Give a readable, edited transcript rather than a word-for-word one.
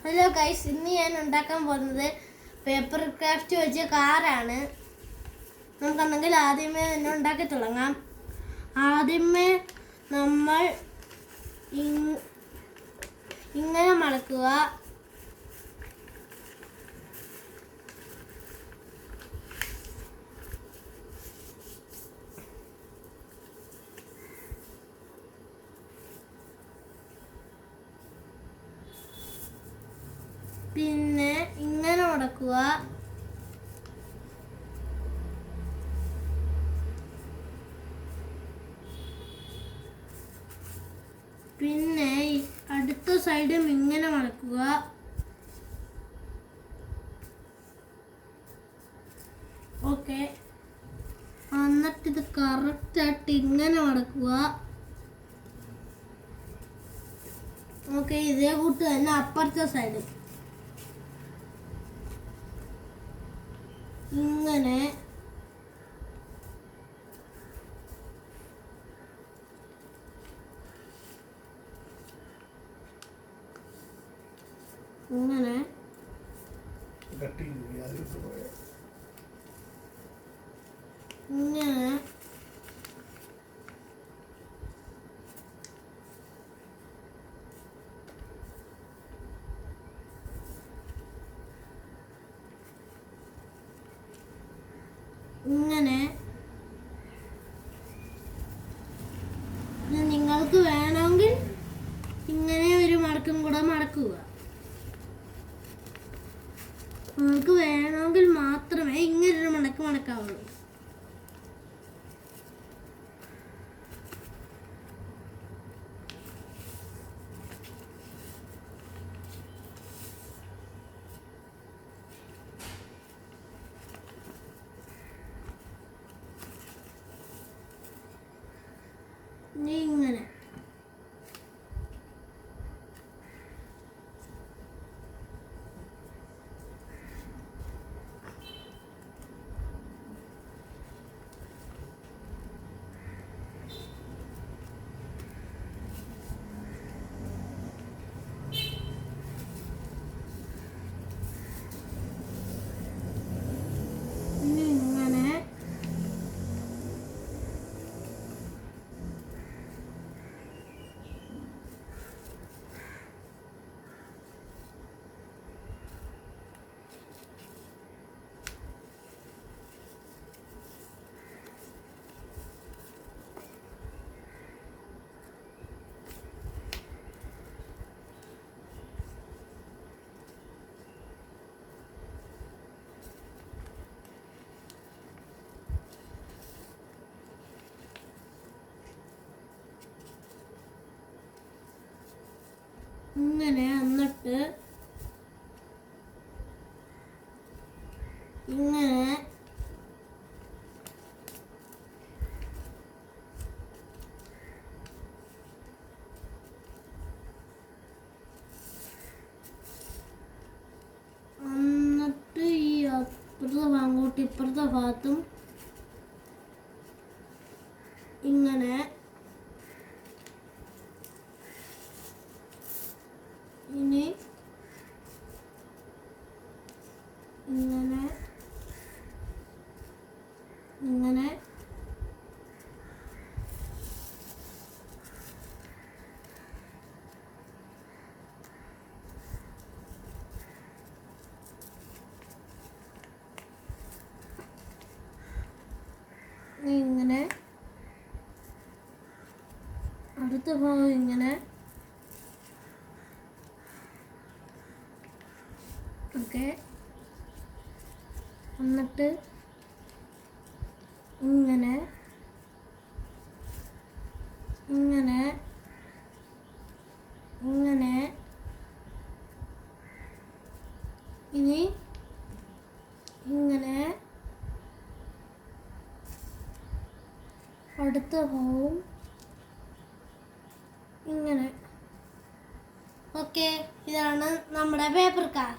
Hello guys, ഇന്ന് ഞാൻ ഉണ്ടാക്കാൻ പോകുന്നത് പേപ്പർ ക്രാഫ്റ്റ് വെച്ച കാറാണ്. നമുക്കെന്തെങ്കിൽ ആദ്യമേ തന്നെ ഉണ്ടാക്കി തുടങ്ങാം. ആദ്യമേ നമ്മൾ ഇങ്ങനെ മടക്കുക. പിന്നെ ഇങ്ങനെ മടക്കുക. പിന്നെ അടുത്ത സൈഡും ഇങ്ങനെ മടക്കുക. ഓക്കെ, എന്നിട്ട് ഇത് കറക്റ്റായിട്ട് ഇങ്ങനെ മടക്കുക. ഓക്കെ, ഇതേ കൂട്ട് തന്നെ അപ്പുറത്തെ സൈഡ് ഇങ്ങനെ. ഇങ്ങനെ ഇങ്ങനെ ഇങ്ങനെ. നിങ്ങൾക്ക് വേണമെങ്കിൽ ഇങ്ങനെ ഒരു മടക്കും കൂടെ മടക്കുക. നിങ്ങൾക്ക് വേണമെങ്കിൽ മാത്രമേ ഇങ്ങനൊരു മടക്കാവുള്ളൂ. ഇങ്ങനെ ഇങ്ങനെ. എന്നിട്ട് ഇങ്ങനെ എന്നിട്ട് ഈ അപ്പുറത്തെ ഭാഗത്തോട്ട് ഇപ്പുറത്തെ ഭാഗത്തും ഇങ്ങനെ. ഇനി ഇങ്ങനെ ഇങ്ങനെ ഇങ്ങനെ. അടുത്ത ഭാഗം ഇങ്ങനെ. ഓക്കെ, എന്നിട്ട് ഇങ്ങനെ ഇങ്ങനെ ഇങ്ങനെ. ഇനി ഇങ്ങനെ. അടുത്ത ഭാഗവും ഇങ്ങനെ. ഓക്കെ, ഇതാണ് നമ്മുടെ പേപ്പർ കാർ.